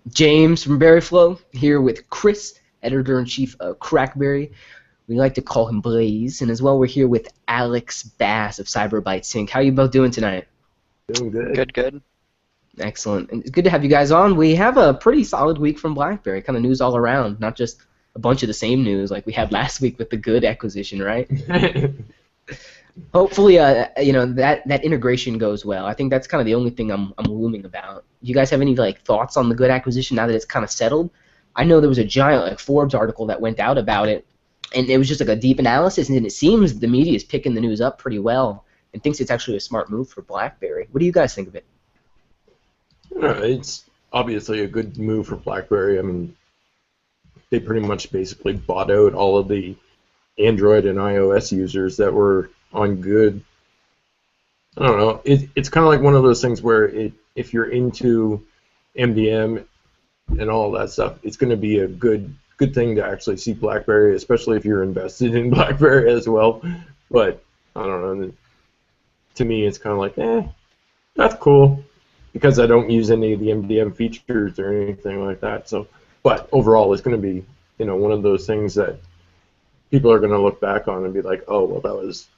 James from BerryFlow here with Chris, editor-in-chief of BlackBerry. We like to call him Blaze, and as well we're here with Alex Bass of Cyberbytes Inc. How you both doing tonight? Doing good. Good, good. Excellent. And it's good to have you guys on. We have a pretty solid week from BlackBerry, kind of news all around, not just a bunch of the same news like we had last week with the Good acquisition, right? Hopefully, that integration goes well. I think that's kind of the only thing I'm looming about. You guys have any thoughts on the Good acquisition now that it's kind of settled? I know there was a giant Forbes article that went out about it, and it was just a deep analysis, and it seems the media is picking the news up pretty well and thinks it's actually a smart move for BlackBerry. What do you guys think of it? It's obviously a good move for BlackBerry. I mean, they pretty much basically bought out all of the Android and iOS users that were on Good. I don't know. It's kind of like one of those things where if you're into MDM and all that stuff, it's going to be a good thing to actually see BlackBerry, especially if you're invested in BlackBerry as well. But I don't know. To me, it's kind of like, that's cool, because I don't use any of the MDM features or anything like that. So, but overall, it's going to be one of those things that people are going to look back on and be like, oh, well, that was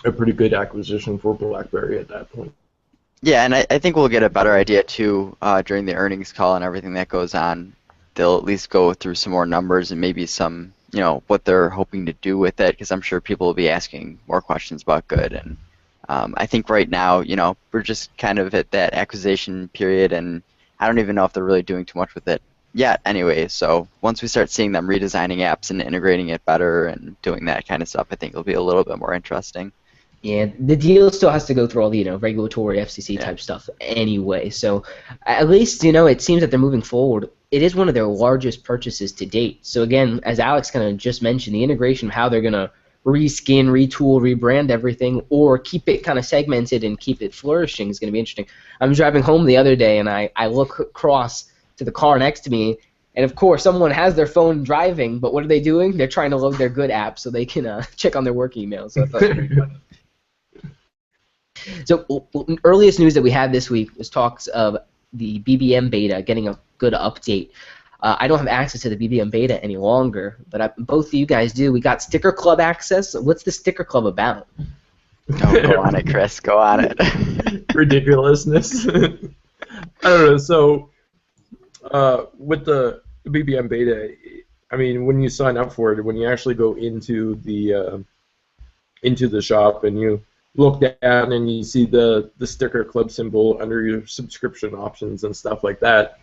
a pretty good acquisition for BlackBerry at that point. Yeah, and I think we'll get a better idea too during the earnings call and everything that goes on. They'll at least go through some more numbers and maybe some, what they're hoping to do with it, because I'm sure people will be asking more questions about Good. And I think right now, we're just kind of at that acquisition period, and I don't even know if they're really doing too much with it yet anyway. So once we start seeing them redesigning apps and integrating it better and doing that kind of stuff, I think it'll be a little bit more interesting. Yeah, the deal still has to go through all the regulatory FCC type stuff anyway. So at least it seems that they're moving forward. It is one of their largest purchases to date. So again, as Alex kind of just mentioned, the integration of how they're gonna reskin, retool, rebrand everything, or keep it kind of segmented and keep it flourishing is going to be interesting. I'm driving home the other day and I look across to the car next to me, and of course someone has their phone driving, but what are they doing? They're trying to load their Good app so they can check on their work emails. So I thought it was pretty funny. So earliest news that we had this week was talks of the BBM beta getting a good update. I don't have access to the BBM beta any longer, but both of you guys do. We got Sticker Club access. What's the Sticker Club about? Oh, go on it, Chris. Go on it. Ridiculousness. I don't know. So with the BBM beta, I mean, when you sign up for it, when you actually go into the shop and you look down and you see the Sticker Club symbol under your subscription options and stuff like that,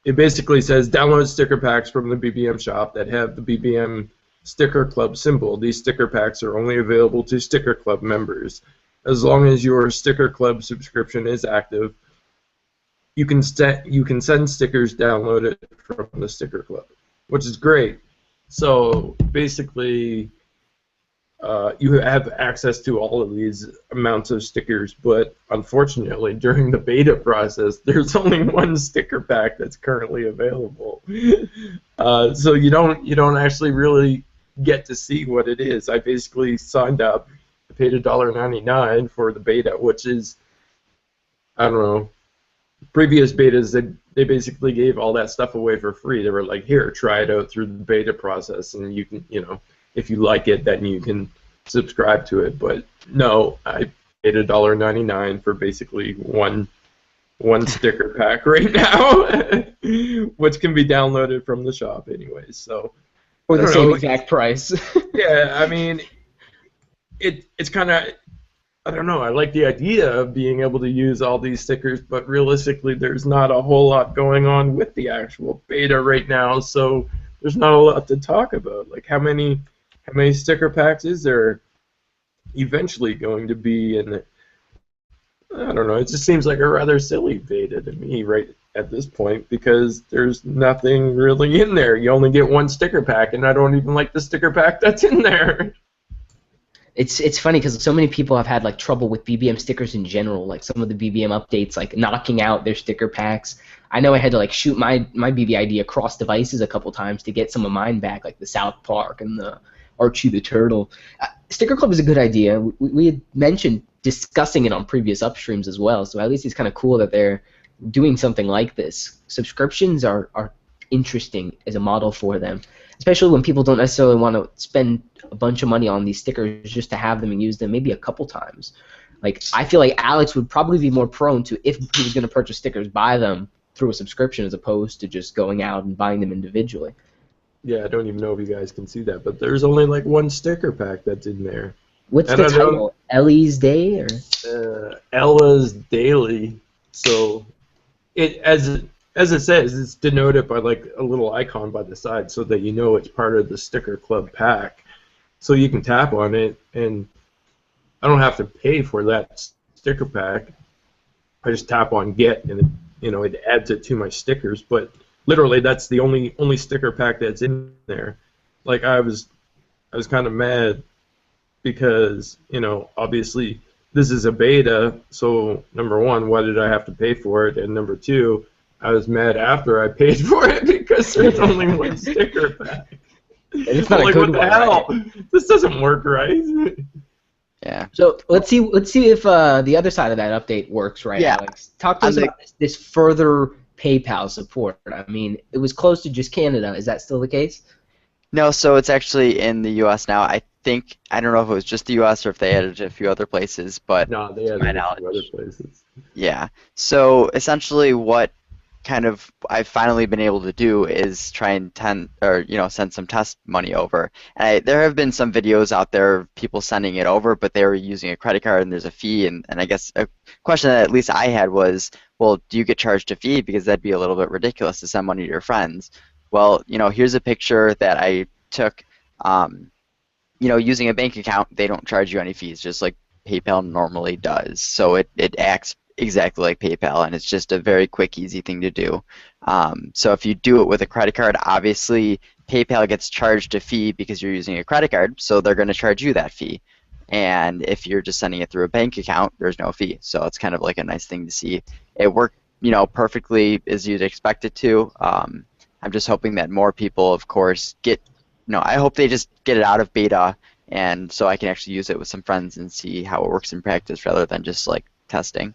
it basically says download sticker packs from the BBM shop that have the BBM Sticker Club symbol. These sticker packs are only available to Sticker Club members. As long as your Sticker Club subscription is active, you can send stickers downloaded from the Sticker Club, which is great. So basically, you have access to all of these amounts of stickers, but unfortunately, during the beta process, there's only one sticker pack that's currently available. So you don't actually really get to see what it is. I basically signed up, I paid $1.99 for the beta, which is, I don't know, previous betas they basically gave all that stuff away for free. They were like, here, try it out through the beta process, and you can, if you like it, then you can subscribe to it. But no, I paid $1.99 for basically one sticker pack right now, which can be downloaded from the shop anyways. So for the same exact price. Yeah, I mean, it's kind of, I don't know. I like the idea of being able to use all these stickers, but realistically, there's not a whole lot going on with the actual beta right now. So there's not a lot to talk about. Like how many sticker packs is there eventually going to be? And I don't know, it just seems like a rather silly beta to me right at this point, because there's nothing really in there. You only get one sticker pack, and I don't even like the sticker pack that's in there. It's funny because so many people have had trouble with BBM stickers in general, like some of the BBM updates knocking out their sticker packs. I know I had to shoot my BBID across devices a couple times to get some of mine back, like the South Park and the Archie the Turtle. Sticker Club is a good idea. We had mentioned discussing it on previous upstreams as well, so at least it's kind of cool that they're doing something like this. Subscriptions are interesting as a model for them, especially when people don't necessarily want to spend a bunch of money on these stickers just to have them and use them maybe a couple times. Like, I feel like Alex would probably be more prone to, if he was going to purchase stickers, buy them through a subscription as opposed to just going out and buying them individually. Yeah, I don't even know if you guys can see that, but there's only like one sticker pack that's in there. What's And the I don't- title? Ellie's Day? Or Ella's Daily. So it as it says, it's denoted by like a little icon by the side so that you know it's part of the sticker club pack. So you can tap on it, and I don't have to pay for that sticker pack. I just tap on get, and it adds it to my stickers. But literally, that's the only sticker pack that's in there. Like I was kind of mad because obviously this is a beta. So number one, why did I have to pay for it? And number two, I was mad after I paid for it because there's only one sticker pack. And it's not like, a good what the one, hell? right? This doesn't work, right? Yeah. So let's see if the other side of that update works, right, Yeah. Alex? Talk to us about this further PayPal support. I mean, it was closed to just Canada. Is that still the case? No, so it's actually in the U.S. now. I don't know if it was just the U.S. or if they added it to a few other places, but No, they to have my it in knowledge, other places. yeah. So essentially, what kind of I've finally been able to do is try and send some test money over. And there have been some videos out there of people sending it over, but they were using a credit card and there's a fee. And I guess a question that at least I had was, well, do you get charged a fee? Because that'd be a little bit ridiculous to send money to your friends. Well, here's a picture that I took. Using a bank account, they don't charge you any fees, just like PayPal normally does. So it acts exactly like PayPal, and it's just a very quick, easy thing to do. So if you do it with a credit card, obviously PayPal gets charged a fee because you're using a credit card, so they're going to charge you that fee. And if you're just sending it through a bank account, there's no fee. So it's kind of like a nice thing to see. It worked, perfectly as you'd expect it to. I'm just hoping that more people, of course, I hope they just get it out of beta, and so I can actually use it with some friends and see how it works in practice rather than just like testing.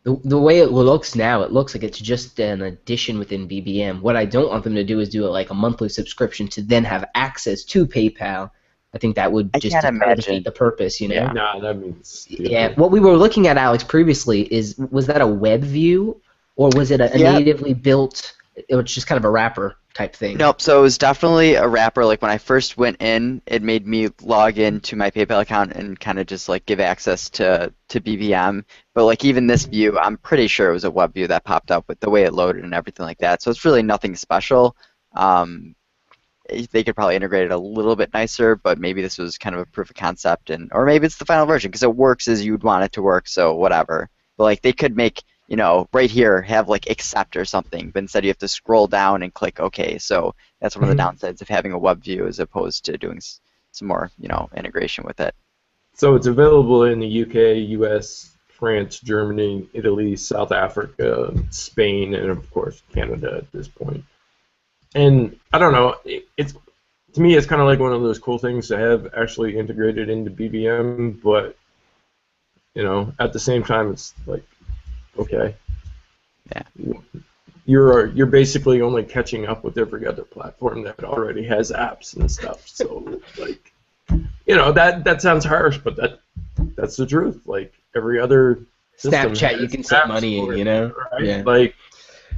The way it looks now, it looks like it's just an addition within BBM. What I don't want them to do is do it like a monthly subscription to then have access to PayPal. I think that would just kind of defeat the purpose, Yeah. Nah, that means Yeah. What we were looking at, Alex, previously was that a web view, or was it a natively built? It was just kind of a wrapper type thing. Nope, so it was definitely a wrapper. Like when I first went in, it made me log into my PayPal account and kind of just like give access to BBM. But like even this view, I'm pretty sure it was a web view that popped up with the way it loaded and everything like that. So it's really nothing special. They could probably integrate it a little bit nicer, but maybe this was kind of a proof of concept, or maybe it's the final version because it works as you'd want it to work. So whatever. But like they could make right here have like accept or something, but instead you have to scroll down and click OK. So that's one of the downsides of having a web view as opposed to doing some more, integration with it. So it's available in the UK, US, France, Germany, Italy, South Africa, Spain, and of course Canada at this point. And I don't know, to me it's kind of like one of those cool things to have actually integrated into BBM, but at the same time it's like, okay. Yeah. You're basically only catching up with every other platform that already has apps and stuff. So like, that sounds harsh, but that's the truth. Like every other system Snapchat, you can send money in, right? Yeah. Like,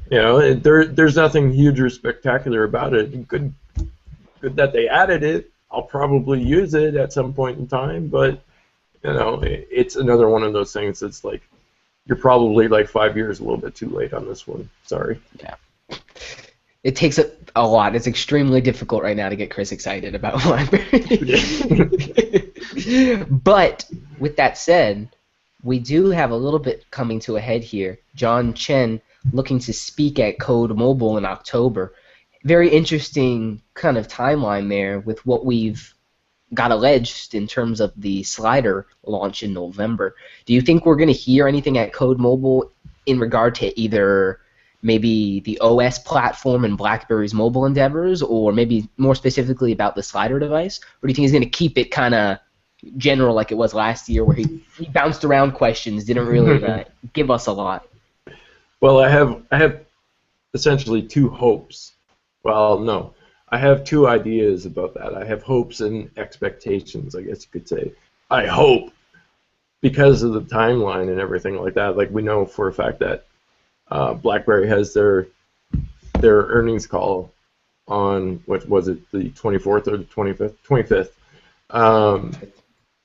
there's nothing huge or spectacular about it. Good that they added it. I'll probably use it at some point in time, but it's another one of those things that's like, you're probably like 5 years a little bit too late on this one. Sorry. Yeah. It takes a lot. It's extremely difficult right now to get Chris excited about BlackBerry. But with that said, we do have a little bit coming to a head here. John Chen looking to speak at Code Mobile in October. Very interesting kind of timeline there with what we've got alleged in terms of the slider launch in November. Do you think we're going to hear anything at Code Mobile in regard to either maybe the OS platform and BlackBerry's mobile endeavors, or maybe more specifically about the slider device? Or do you think he's going to keep it kind of general like it was last year where he bounced around questions, didn't really give us a lot? Well, I have essentially two hopes. Well, no, I have two ideas about that. I have hopes and expectations, I guess you could say. I hope, because of the timeline and everything like that, like we know for a fact that BlackBerry has their earnings call on, what was it, the 24th or the 25th? 25th.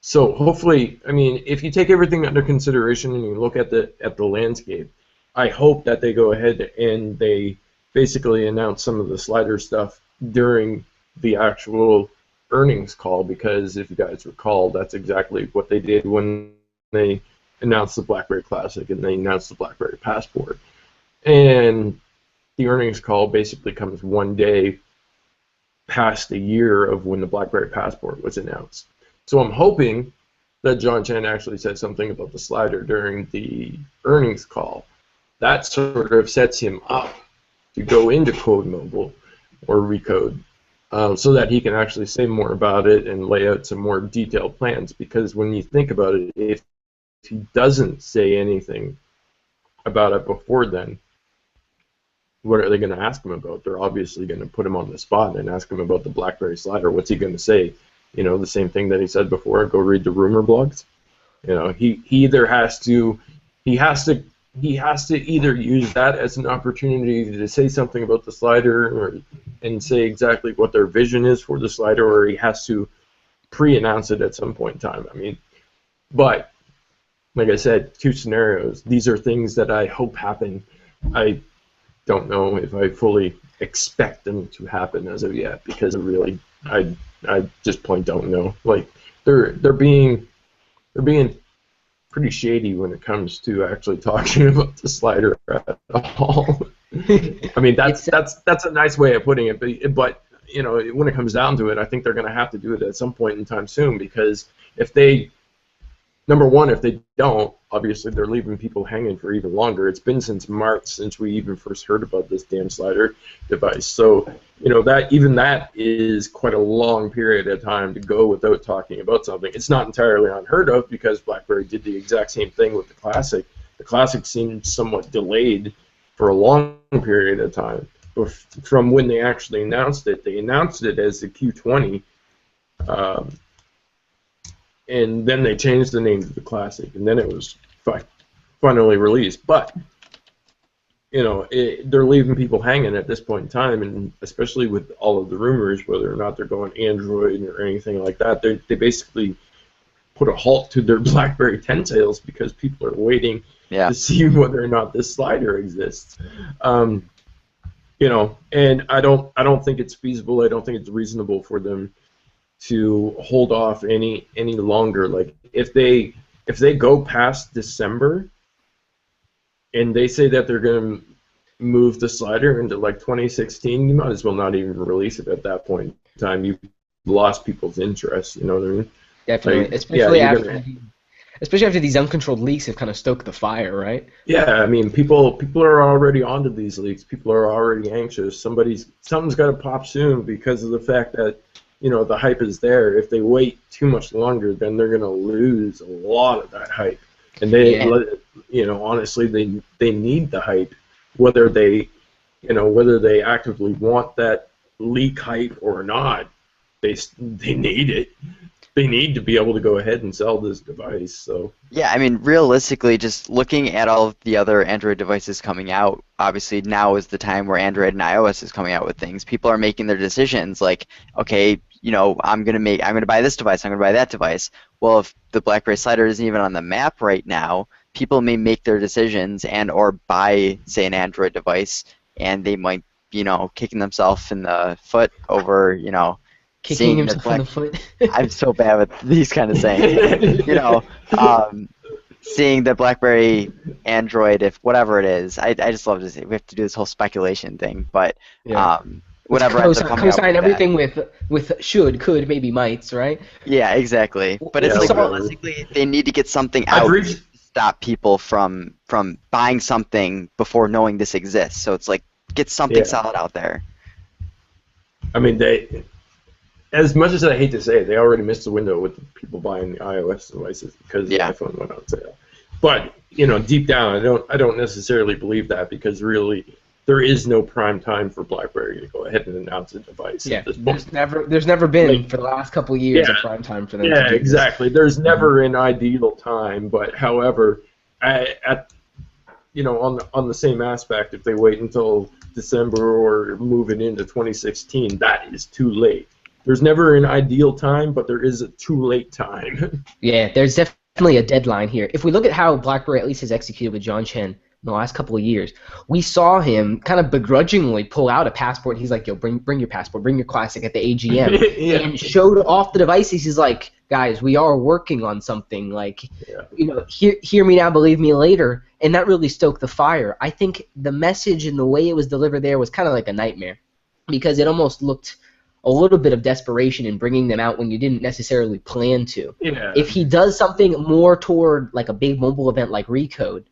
So hopefully, I mean, if you take everything under consideration and you look at the landscape, I hope that they go ahead and they basically announce some of the slider stuff during the actual earnings call, because if you guys recall, that's exactly what they did when they announced the BlackBerry Classic and they announced the BlackBerry Passport. And the earnings call basically comes one day past a year of when the BlackBerry Passport was announced. So I'm hoping that John Chen actually said something about the slider during the earnings call. That sort of sets him up to go into Code Mobile or Recode, so that he can actually say more about it and lay out some more detailed plans. Because when you think about it, if he doesn't say anything about it before then, what are they going to ask him about? They're obviously going to put him on the spot and ask him about the BlackBerry slider. What's he going to say? You know, the same thing that he said before, go read the rumor blogs. You know, he either has to either use that as an opportunity to say something about the slider and say exactly what their vision is for the slider, or he has to pre-announce it at some point in time. I mean, but like I said, two scenarios. These are things that I hope happen. I don't know if I fully expect them to happen as of yet, because I just plain don't know. Like they're being pretty shady when it comes to actually talking about the slider at all. I mean, that's a nice way of putting it, but you know, when it comes down to it, I think they're going to have to do it at some point in time soon, because if they don't, obviously they're leaving people hanging for even longer. It's been since March since we even first heard about this damn slider device. So, you know, that is quite a long period of time to go without talking about something. It's not entirely unheard of, because BlackBerry did the exact same thing with the Classic. The Classic seemed somewhat delayed for a long period of time. From when they actually announced it, they announced it as the Q20, and then they changed the name to the Classic, and then it was finally released. But you know, they're leaving people hanging at this point in time, and especially with all of the rumors, whether or not they're going Android or anything like that, they basically put a halt to their BlackBerry 10 sales, because people are waiting to see whether or not this slider exists. You know, and I don't think it's feasible. I don't think it's reasonable for them to hold off any longer. Like if they go past December and they say that they're going to move the slider into like 2016, you might as well not even release it at that point in time. You've lost people's interest. You know what I mean? Definitely, like, especially after these uncontrolled leaks have kind of stoked the fire, right? Yeah, I mean, people are already onto these leaks. People are already anxious. Something's got to pop soon, because of the fact that, you know, the hype is there. If they wait too much longer, then they're going to lose a lot of that hype. And you know, honestly, they need the hype, whether they actively want that leak hype or not. They need it. They need to be able to go ahead and sell this device. So yeah, I mean, realistically, just looking at all of the other Android devices coming out, obviously now is the time where Android and iOS is coming out with things. People are making their decisions like, okay, you know, I'm gonna buy this device, I'm gonna buy that device. Well, if the BlackBerry slider isn't even on the map right now, people may make their decisions and or buy, say, an Android device, and they might, you know, kicking themselves in the foot over, you know, Kicking himself in the foot. I'm so bad with these kind of sayings. You know, seeing the BlackBerry Android, if whatever it is, I just love to say we have to do this whole speculation thing, but whatever ends up coming out co-sign everything with should, could, maybe, mights, right? Yeah, exactly. But it's like realistically, they need to get something out to stop people from buying something before knowing this exists. So it's like get something solid out there. I mean, as much as I hate to say it, they already missed the window with people buying the iOS devices because the iPhone went on sale. But deep down, I don't necessarily believe that, because really there is no prime time for BlackBerry to go ahead and announce a device Yeah, at this point. there's never been Like, for the last couple of years a yeah, prime time for them to yeah, do this. exactly. There's never an ideal time, but however, on the same aspect, if they wait until December or move it into 2016, that is too late. There's never an ideal time, but there is a too late time. Yeah, there's definitely a deadline here. If we look at how BlackBerry at least has executed with John Chen in the last couple of years, we saw him kind of begrudgingly pull out a passport. He's like, "Yo, bring your passport, bring your classic" at the AGM, Yeah. and showed off the devices. He's like, "Guys, we are working on something. Like, hear me now, believe me later." And that really stoked the fire. I think the message and the way it was delivered there was kind of like a nightmare, because it almost looked a little bit of desperation in bringing them out when you didn't necessarily plan to. Yeah. If he does something more toward like a big mobile event like Recode,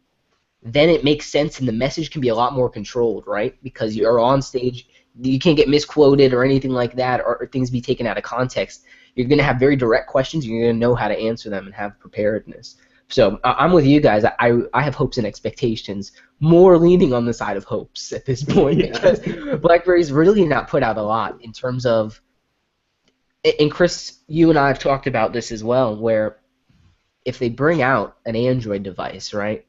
then it makes sense and the message can be a lot more controlled, right? Because you're on stage, you can't get misquoted or anything like that, or things be taken out of context. You're going to have very direct questions, and you're going to know how to answer them and have preparedness. So I'm with you guys. I have hopes and expectations, more leaning on the side of hopes at this point, because BlackBerry's really not put out a lot in terms of, and Chris, you and I have talked about this as well, where if they bring out an Android device, right,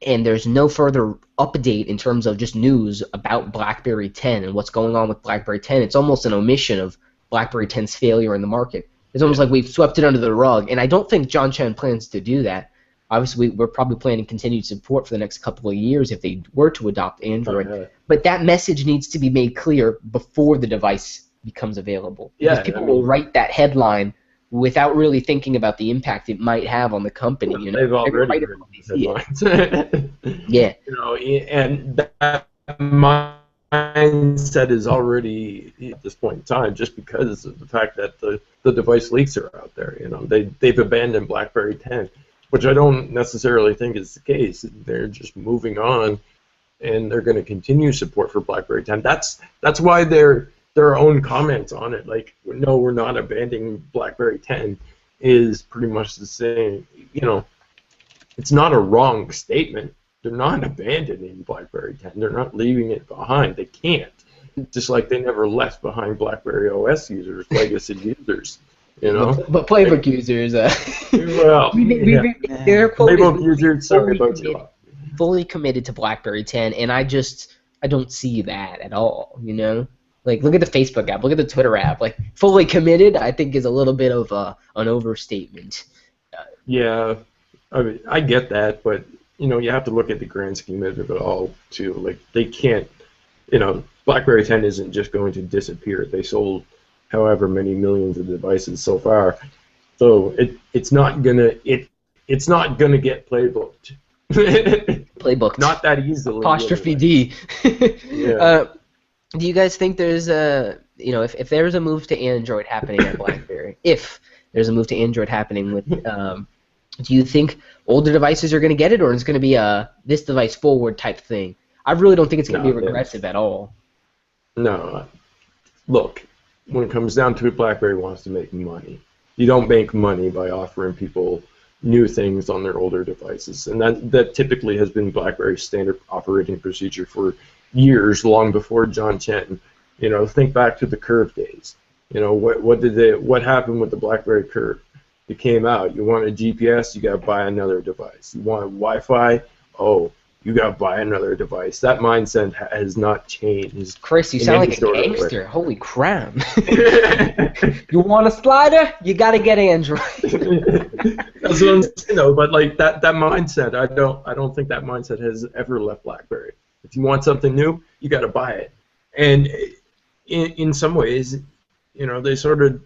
and there's no further update in terms of just news about BlackBerry 10 and what's going on with BlackBerry 10, it's almost an omission of BlackBerry 10's failure in the market. It's almost like we've swept it under the rug, and I don't think John Chen plans to do that. Obviously, we're probably planning continued support for the next couple of years if they were to adopt Android. Okay. But that message needs to be made clear before the device becomes available. Because people will write that headline without really thinking about the impact it might have on the company. They've already written headlines. Yeah. And that mindset is already at this point in time, just because of the fact that the device leaks are out there. They've abandoned BlackBerry 10. Which I don't necessarily think is the case. They're just moving on, and they're going to continue support for BlackBerry 10. That's why their own comments on it, like, no, we're not abandoning BlackBerry 10, is pretty much the same. It's not a wrong statement. They're not abandoning BlackBerry 10. They're not leaving it behind. They can't. Just like they never left behind BlackBerry OS users, legacy users. But playbook users, well, their quote playbook users, sorry about you. Fully committed to BlackBerry 10, and I don't see that at all. Like, look at the Facebook app, look at the Twitter app. Like, fully committed, I think, is a little bit of an overstatement. Yeah, I mean, I get that, but you have to look at the grand scheme of it all too. Like, they can't, BlackBerry 10 isn't just going to disappear. They sold however many millions of devices so far, so it's not gonna get playbooked. Playbooked. Not that easily. Apostrophe D. Yeah. Do you guys think there's if there's a move to Android happening at BlackBerry, if there's a move to Android happening with, do you think older devices are going to get it, or is it going to be a this device forward type thing? I really don't think it's going to be regressive at all. No. Look, when it comes down to it, BlackBerry wants to make money. You don't make money by offering people new things on their older devices, and that typically has been BlackBerry's standard operating procedure for years, long before John Chen. Think back to the Curve days. What happened with the BlackBerry Curve? It came out. You want a GPS, you got to buy another device. You want Wi-Fi? Oh, you got to buy another device. That mindset has not changed. Chris, you sound like a gangster. Holy crap. You want a slider? You got to get Android. That's what I'm saying, but like that mindset, I don't think that mindset has ever left BlackBerry. If you want something new, you got to buy it. And in some ways, they sort of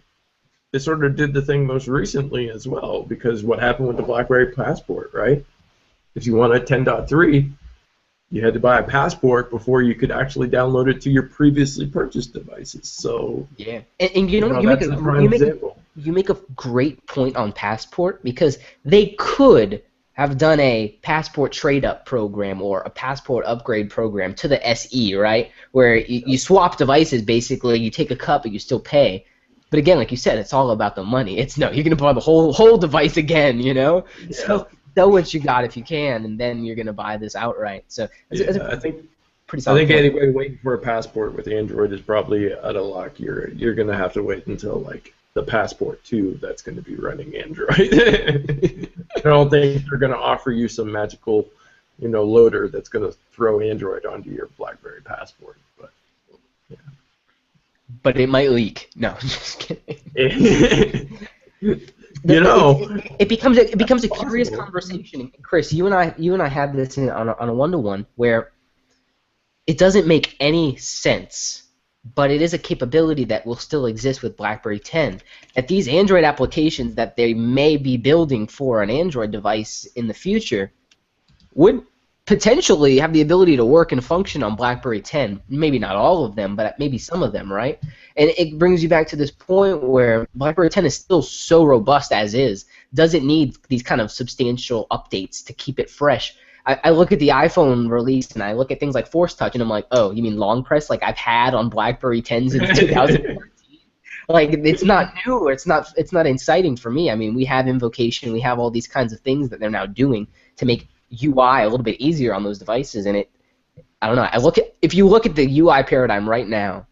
did the thing most recently as well, because what happened with the BlackBerry Passport, right? If you want a 10.3, you had to buy a passport before you could actually download it to your previously purchased devices. So yeah, and you make a great point on Passport, because they could have done a Passport trade-up program or a Passport upgrade program to the SE, right? Where you swap devices, basically, you take a cut, but you still pay. But again, like you said, it's all about the money. You're going to buy the whole device again, Yeah. So sell what you got if you can, and then you're gonna buy this outright. So it's a I think pretty I solid think point. anybody waiting for a passport with Android is probably out of luck. You're gonna have to wait until like the Passport 2 that's going to be running Android. I don't think they're going to offer you some magical, loader that's going to throw Android onto your BlackBerry Passport. But yeah. But it might leak. No, just kidding. It becomes a curious conversation, Chris. You and I had this on a one-to-one where it doesn't make any sense, but it is a capability that will still exist with BlackBerry 10. That these Android applications that they may be building for an Android device in the future would potentially have the ability to work and function on BlackBerry 10. Maybe not all of them, but maybe some of them, right? And it brings you back to this point where BlackBerry 10 is still so robust as is. Does it need these kind of substantial updates to keep it fresh? I look at the iPhone release and I look at things like Force Touch and I'm like, oh, you mean long press like I've had on BlackBerry 10 since 2014? Like it's not new or it's not exciting for me. I mean, we have invocation, we have all these kinds of things that they're now doing to make UI a little bit easier on those devices, and I don't know. If you look at the UI paradigm right now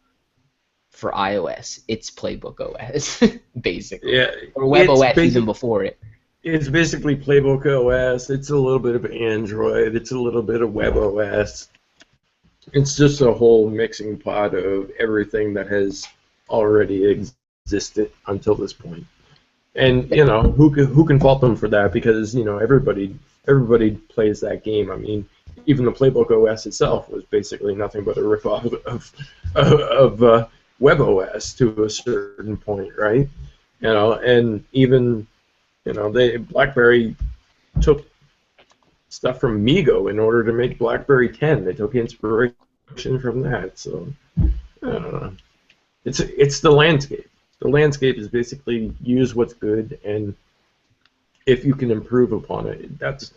for iOS, it's Playbook OS basically, Yeah, or Web OS even before it. It's basically Playbook OS. It's a little bit of Android. It's a little bit of Web OS. It's just a whole mixing pot of everything that has already existed until this point. And who can fault them for that? Because everybody plays that game. I mean, even the Playbook OS itself was basically nothing but a ripoff of Web OS to a certain point, right? And even BlackBerry took stuff from Migo in order to make BlackBerry 10. They took inspiration from that. So I don't know. It's the landscape. The landscape is basically use what's good, and if you can improve upon it, that's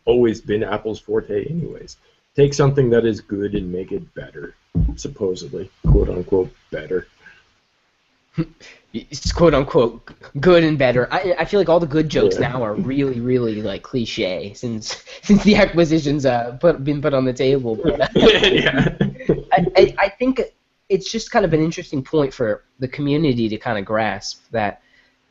always been Apple's forte anyways. Take something that is good and make it better, supposedly, quote unquote, better. It's quote unquote good and better. I feel like all the good jokes now are really, really like cliche since the acquisitions been put on the table. But, Yeah. I think it's just kind of an interesting point for the community to kind of grasp that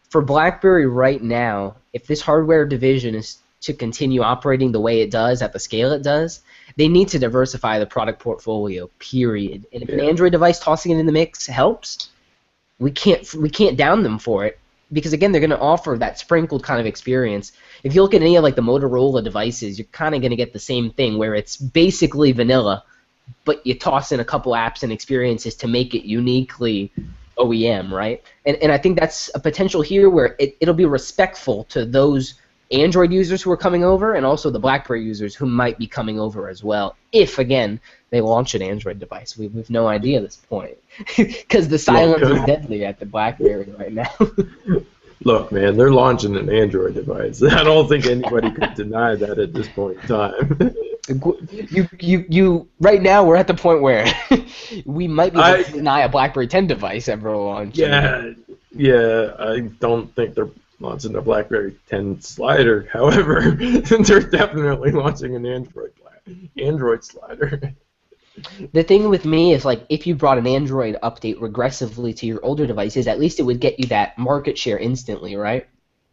for BlackBerry right now, if this hardware division is to continue operating the way it does at the scale it does, they need to diversify the product portfolio, period. And if an Android device tossing it in the mix helps, we can't down them for it, because again, they're going to offer that sprinkled kind of experience. If you look at any of like the Motorola devices, you're kind of going to get the same thing where it's basically vanilla, but you toss in a couple apps and experiences to make it uniquely OEM, right? And I think that's a potential here where it'll be respectful to those Android users who are coming over and also the BlackBerry users who might be coming over as well, if, again, they launch an Android device. We've no idea at this point, because the silence is deadly at the BlackBerry right now. Look, man, they're launching an Android device. I don't think anybody could deny that at this point in time. You right now we're at the point where we might be able to deny a BlackBerry 10 device ever launch. Yeah, I don't think they're launching a BlackBerry 10 slider. However, they're definitely launching an Android slider. The thing with me is, like, if you brought an Android update regressively to your older devices, at least it would get you that market share instantly, right?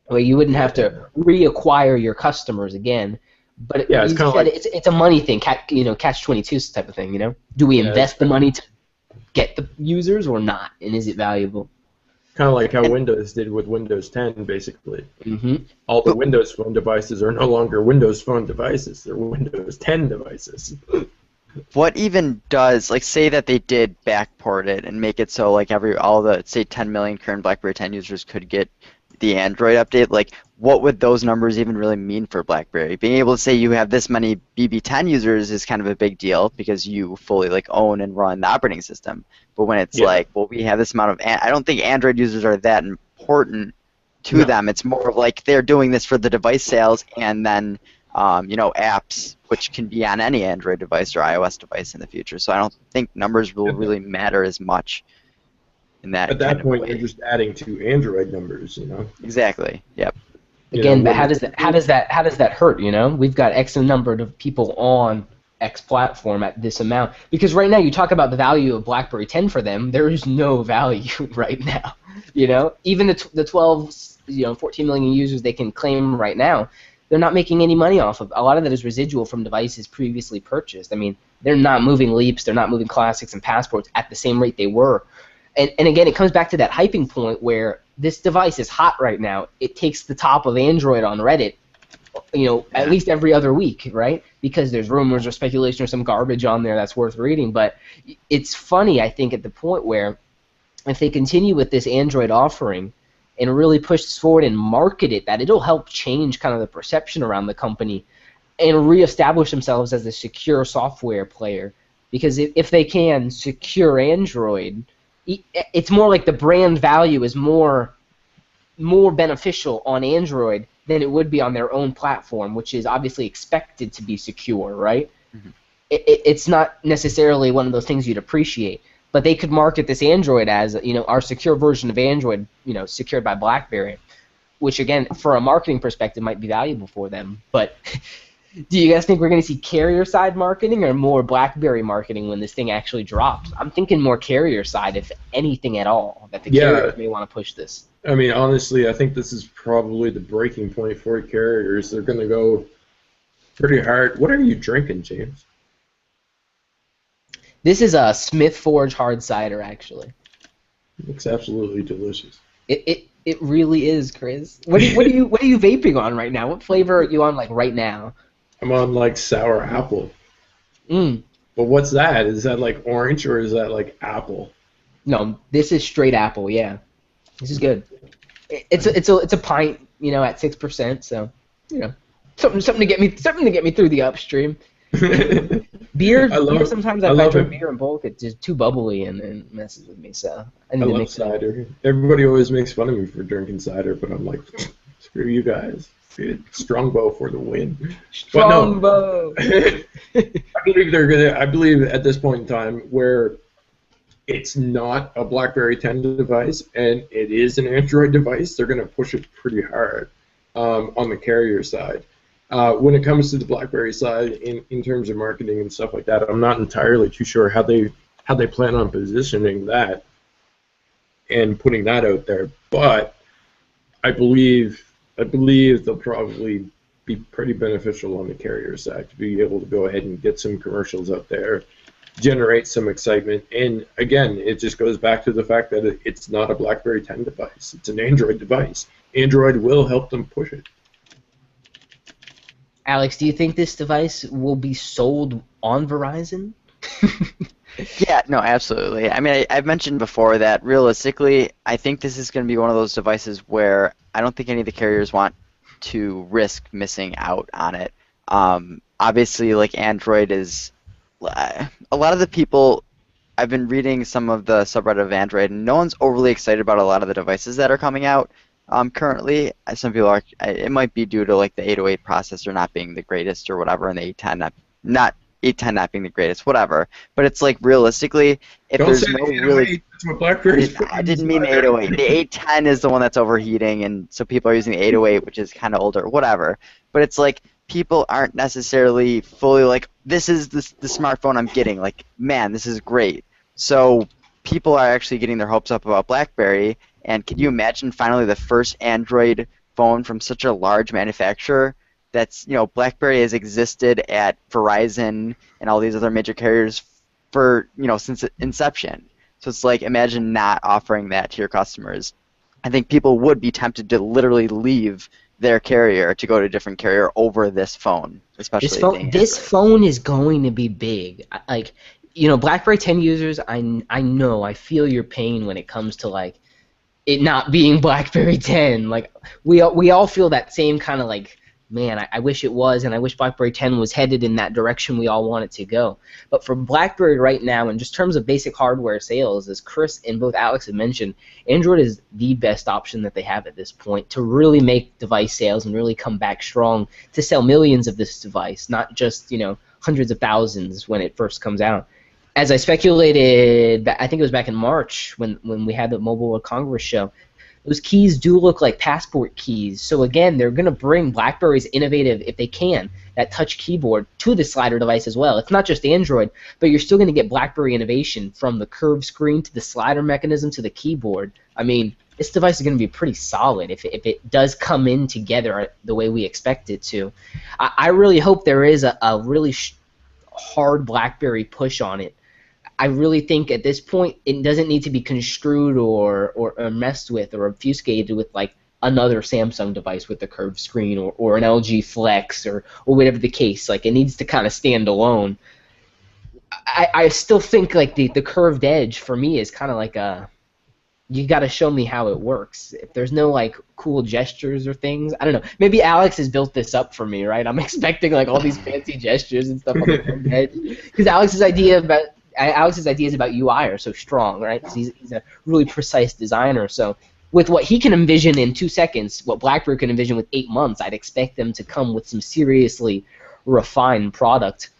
Where you wouldn't have to reacquire your customers again. But it's kind of like it's a money thing, catch-22 type of thing, Do we invest the money to get the users or not, and is it valuable? Kind of like how Windows did with Windows 10, basically. Mm-hmm. All the Windows Phone devices are no longer Windows Phone devices; they're Windows 10 devices. What even does, like, say that they did backport it and make it so like all the, say, 10 million current BlackBerry 10 users could get the Android update, like, what would those numbers even really mean for BlackBerry? Being able to say you have this many BB10 users is kind of a big deal because you fully like own and run the operating system. But when it's like, well, we have this amount of, I don't think Android users are that important to them. It's more of like they're doing this for the device sales and then apps, which can be on any Android device or iOS device in the future. So I don't think numbers will really matter as much in that. At that point, you're just adding to Android numbers, Exactly. Yep. Again, but how does that hurt? We've got X number of people on X platform at this amount, because right now you talk about the value of BlackBerry 10 for them. There is no value right now. Even the 12, 14 million users they can claim right now, they're not making any money off of. A lot of that is residual from devices previously purchased. I mean, they're not moving Leaps, they're not moving Classics and Passports at the same rate they were. And again, it comes back to that hyping point where this device is hot right now. It takes the top of Android on Reddit, at least every other week, right? Because there's rumors or speculation or some garbage on there that's worth reading. But it's funny, I think, at the point where if they continue with this Android offering and really push this forward and market it, that it'll help change kind of the perception around the company and reestablish themselves as a secure software player. Because if they can secure Android, it's more like the brand value is more beneficial on Android than it would be on their own platform, which is obviously expected to be secure, right? Mm-hmm. It's not necessarily one of those things you'd appreciate, but they could market this Android as our secure version of Android, secured by BlackBerry, which again, for a marketing perspective, might be valuable for them. But do you guys think we're going to see carrier side marketing or more BlackBerry marketing when this thing actually drops? I'm thinking more carrier side, if anything at all, that the carriers may want to push this. I mean, honestly, I think this is probably the breaking point for carriers. They're going to go pretty hard. What are you drinking, James? This is a Smith Forge hard cider, actually. It looks absolutely delicious. It really is, Chris. What are you vaping on right now? What flavor are you on right now? I'm on sour apple. Mm. But what's that? Is that orange or is that apple? No, this is straight apple. Yeah, this is good. It's a pint, at 6%. So, something to get me through the upstream. Beer sometimes if I drink beer in bulk, it's just too bubbly and messes with me. So I love cider. Everybody always makes fun of me for drinking cider, but I'm like, screw you guys. Strongbow for the win. Strongbow. I believe at this point in time where it's not a BlackBerry 10 device and it is an Android device, they're going to push it pretty hard on the carrier side. When it comes to the BlackBerry side, in terms of marketing and stuff like that, I'm not entirely too sure how they plan on positioning that and putting that out there. But I believe they'll probably be pretty beneficial on the carrier side to be able to go ahead and get some commercials out there, generate some excitement. And again, it just goes back to the fact that it's not a BlackBerry 10 device. It's an Android device. Android will help them push it. Alex, do you think this device will be sold on Verizon? Yeah, no, absolutely. I mean, I've mentioned before that realistically, I think this is going to be one of those devices where I don't think any of the carriers want to risk missing out on it. Obviously, Android is a lot of the people. I've been reading some of the subreddit of Android, and no one's overly excited about a lot of the devices that are coming out. Currently, some people are. It might be due to the 808 processor not being the greatest or whatever, and the 810 not being the greatest, whatever. But it's realistically, if don't there's say no 808, really, that's what BlackBerry's I didn't mean the 808. The 810 is the one that's overheating, and so people are using the 808, which is kind of older, whatever. But it's people aren't necessarily fully this is the smartphone I'm getting. Man, this is great. So people are actually getting their hopes up about BlackBerry. And can you imagine finally the first Android phone from such a large manufacturer that's, BlackBerry has existed at Verizon and all these other major carriers for, since inception. So it's imagine not offering that to your customers. I think people would be tempted to literally leave their carrier to go to a different carrier over this phone, especially this phone is going to be big. BlackBerry 10 users, I feel your pain when it comes to it not being BlackBerry 10. We all feel that same kind of man, I wish it was, and I wish BlackBerry 10 was headed in that direction we all want it to go. But for BlackBerry right now, in just terms of basic hardware sales, as Chris and both Alex have mentioned, Android is the best option that they have at this point to really make device sales and really come back strong to sell millions of this device, not just hundreds of thousands when it first comes out. As I speculated, I think it was back in March when we had the Mobile World Congress show, those keys do look like passport keys. So again, they're going to bring BlackBerry's innovative, if they can, that touch keyboard to the slider device as well. It's not just Android, but you're still going to get BlackBerry innovation from the curved screen to the slider mechanism to the keyboard. I mean, this device is going to be pretty solid if it does come in together the way we expect it to. I really hope there is a really hard BlackBerry push on it. I really think at this point it doesn't need to be construed or messed with or obfuscated with like another Samsung device with a curved screen or an LG Flex or whatever the case. Like, it needs to kind of stand alone. I still think like the curved edge for me is kind of like a, you got to show me how it works. If there's no like cool gestures or things, I don't know. Maybe Alex has built this up for me, right? I'm expecting like all these fancy gestures and stuff on the curved edge because Alex's ideas about UI are so strong, right? 'Cause he's a really precise designer. So with what he can envision in 2 seconds, what BlackBerry can envision with 8 months, I'd expect them to come with some seriously refined product.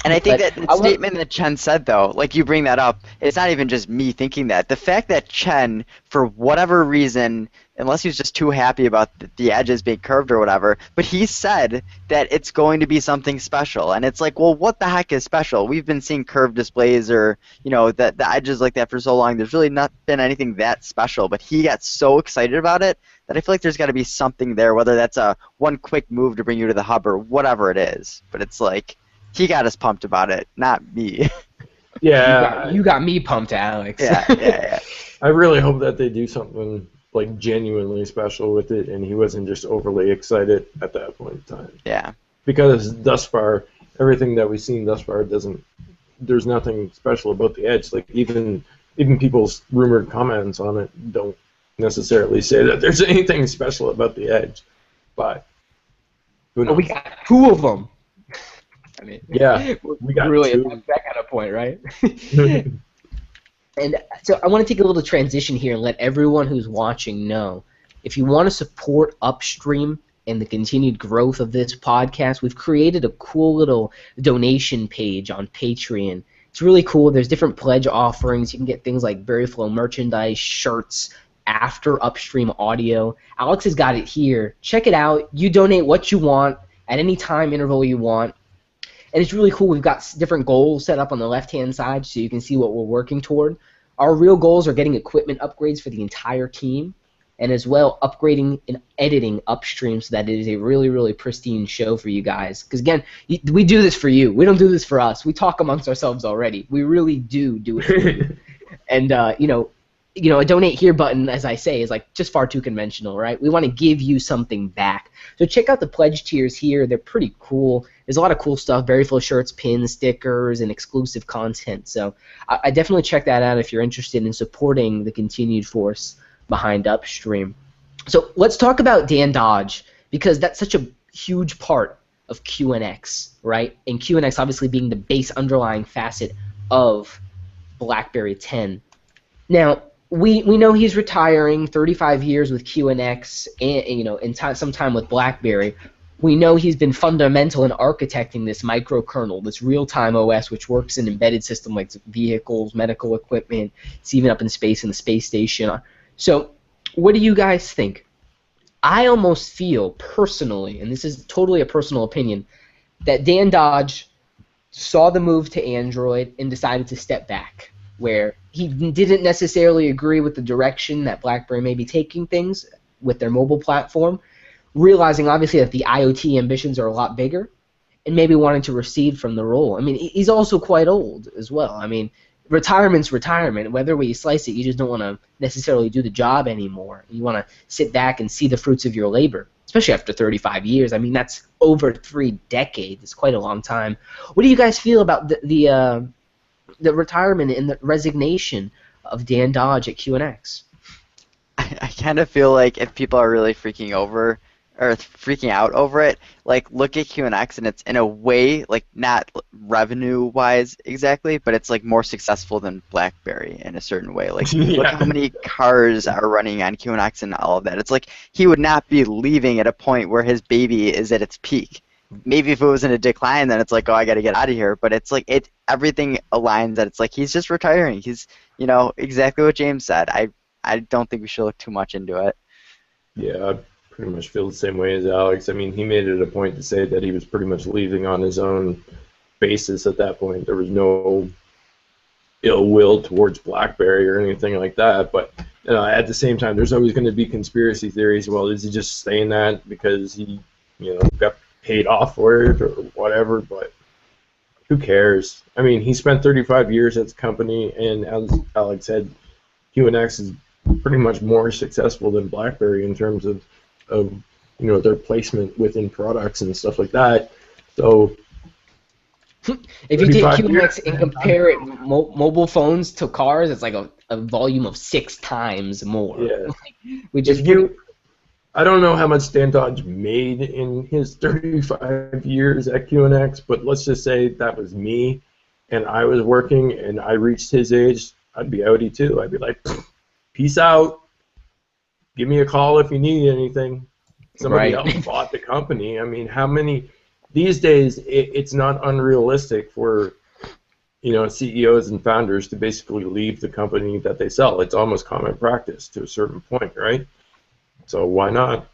And I think that the statement that Chen said, though, like you bring that up, it's not even just me thinking that. The fact that Chen, for whatever reason, unless he was just too happy about the edges being curved or whatever, but he said that it's going to be something special. And it's like, well, what the heck is special? We've been seeing curved displays or, you know, the edges like that for so long. There's really not been anything that special. But he got so excited about it that I feel like there's got to be something there, whether that's a one quick move to bring you to the hub or whatever it is. But it's like, he got us pumped about it, not me. Yeah. You got me pumped, Alex. Yeah. I really hope that they do something like genuinely special with it, and he wasn't just overly excited at that point in time. Yeah. Because thus far, everything that we've seen thus far there's nothing special about the Edge. Like even people's rumored comments on it don't necessarily say that there's anything special about the Edge. But who knows? Well, we got 2 of them. I mean, yeah, we got really 2. at that kind of point, right? And so I want to take a little transition here and let everyone who's watching know, if you want to support Upstream and the continued growth of this podcast, we've created a cool little donation page on Patreon. It's really cool. There's different pledge offerings. You can get things like BerryFlow merchandise, shirts, after Upstream audio. Alex has got it here. Check it out. You donate what you want at any time interval you want. And it's really cool. We've got different goals set up on the left-hand side so you can see what we're working toward. Our real goals are getting equipment upgrades for the entire team, and as well upgrading and editing Upstream so that it is a really, really pristine show for you guys. Because again, we do this for you. We don't do this for us. We talk amongst ourselves already. We really do it for you. And a donate here button, as I say, is like just far too conventional, right? We want to give you something back. So check out the pledge tiers here. They're pretty cool. There's a lot of cool stuff, BerryFlow shirts, pins, stickers, and exclusive content. So I definitely check that out if you're interested in supporting the continued force behind Upstream. So let's talk about Dan Dodge, because that's such a huge part of QNX, right? And QNX obviously being the base underlying facet of BlackBerry 10. Now, we know he's retiring, 35 years with QNX, and some time with BlackBerry. We know he's been fundamental in architecting this microkernel, this real-time OS, which works in embedded systems like vehicles, medical equipment. It's even up in space in the space station. So what do you guys think? I almost feel personally, and this is totally a personal opinion, that Dan Dodge saw the move to Android and decided to step back, where he didn't necessarily agree with the direction that BlackBerry may be taking things with their mobile platform, realizing obviously that the IoT ambitions are a lot bigger, and maybe wanting to recede from the role. I mean, he's also quite old as well. I mean, retirement's retirement. Whether way you slice it, you just don't want to necessarily do the job anymore. You want to sit back and see the fruits of your labor, especially after 35 years. I mean, that's over 3 decades. It's quite a long time. What do you guys feel about the retirement and the resignation of Dan Dodge at QNX? I kind of feel like if people are really freaking out over it, like look at QNX and it's in a way like not revenue-wise exactly, but it's like more successful than BlackBerry in a certain way. Like look how many cars are running on QNX and all of that. It's like he would not be leaving at a point where his baby is at its peak. Maybe if it was in a decline, then it's like, oh, I got to get out of here. But it's like everything aligns that it's like he's just retiring. He's exactly what James said. I I don't think we should look too much into it. Yeah, I pretty much feel the same way as Alex. I mean, he made it a point to say that he was pretty much leaving on his own basis at that point. There was no ill will towards BlackBerry or anything like that. But at the same time, there's always going to be conspiracy theories. Well, is he just saying that because he, got paid off for it or whatever? But who cares? I mean, he spent 35 years at the company, and as Alex said, QNX is pretty much more successful than BlackBerry in terms of their placement within products and stuff like that. So if you take QNX and compare it mobile phones to cars, it's like a volume of 6 times more. Yeah. Which is I don't know how much Dan Dodge made in his 35 years at QNX, but let's just say that was me, and I was working, and I reached his age, I'd be outie too. I'd be like, peace out. Give me a call if you need anything. Somebody else bought the company. I mean, how many... These days, it's not unrealistic for CEOs and founders to basically leave the company that they sell. It's almost common practice to a certain point, right? So why not?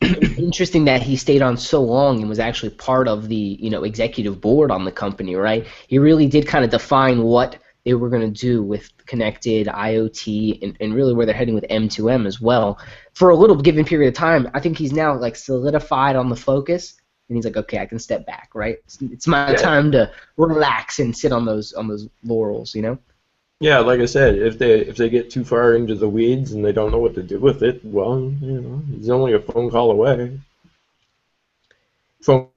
Interesting that he stayed on so long and was actually part of the executive board on the company, right? He really did kind of define what they were going to do with connected IoT and really where they're heading with M2M as well. For a little given period of time, I think he's now like solidified on the focus. And he's like, okay, I can step back, right? It's my time to relax and sit on those laurels, Yeah, like I said, if they get too far into the weeds and they don't know what to do with it, well, he's only a phone call away. Phone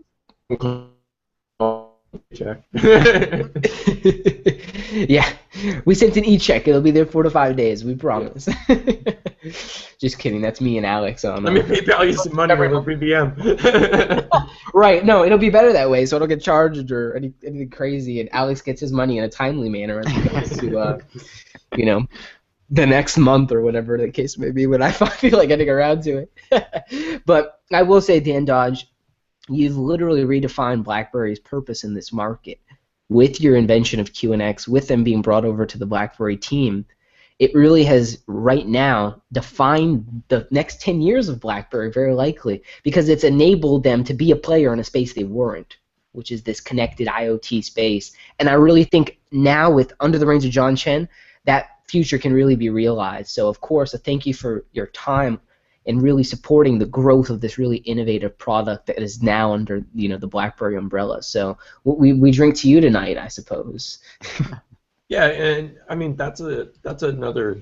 call check. Yeah, we sent an e-check. It'll be there 4 to 5 days. We promise. Yeah. Just kidding. That's me and Alex on. Let me PayPal you some money over BBM. Right. No, it'll be better that way, so I don't get charged or anything crazy, and Alex gets his money in a timely manner as opposed to, the next month or whatever the case may be when I feel like getting around to it. But I will say, Dan Dodge, you've literally redefined BlackBerry's purpose in this market. With your invention of QNX, with them being brought over to the BlackBerry team, it really has right now defined the next 10 years of BlackBerry very likely because it's enabled them to be a player in a space they weren't, which is this connected IoT space. And I really think now with under the reins of John Chen, that future can really be realized. So of course, a thank you for your time and really supporting the growth of this really innovative product that is now under the BlackBerry umbrella. So we drink to you tonight, I suppose. Yeah, and I mean that's another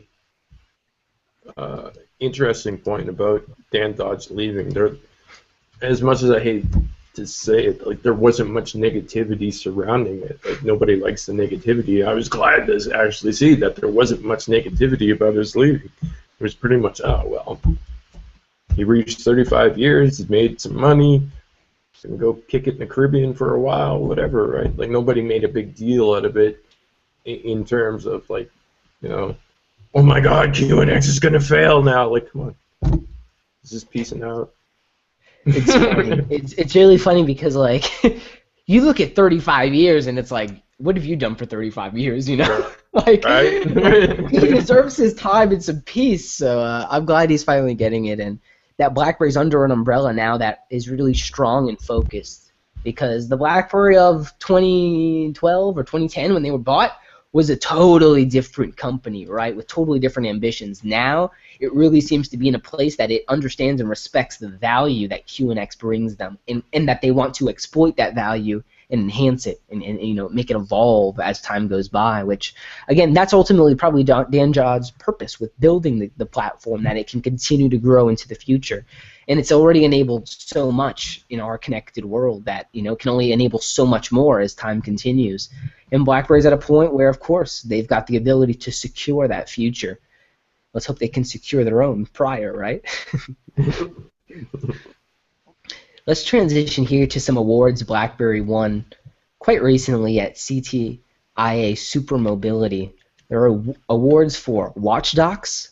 interesting point about Dan Dodge leaving. There, as much as I hate to say it, like there wasn't much negativity surrounding it. Like nobody likes the negativity. I was glad to actually see that there wasn't much negativity about his leaving. It was pretty much, oh well, he reached 35 years, he made some money, he's gonna go kick it in the Caribbean for a while, whatever, right? Like nobody made a big deal out of it in terms of like, oh my God, QNX is gonna fail now. Like, come on, it's just peacing out. It's funny. It's really funny because like you look at 35 years and it's like, what have you done for 35 years? Like right? He deserves his time and some peace. So I'm glad he's finally getting it, and that BlackBerry's under an umbrella now that is really strong and focused. Because the BlackBerry of 2012 or 2010 when they were bought was a totally different company, right, with totally different ambitions. Now it really seems to be in a place that it understands and respects the value that QNX brings them, and that they want to exploit that value and enhance it and make it evolve as time goes by, which, again, that's ultimately probably Dan Dodge's purpose with building the platform, that it can continue to grow into the future. And it's already enabled so much in our connected world that can only enable so much more as time continues. And BlackBerry's at a point where, of course, they've got the ability to secure that future. Let's hope they can secure their own prior, right? Let's transition here to some awards BlackBerry won quite recently at CTIA Super Mobility. There are awards for watchdogs,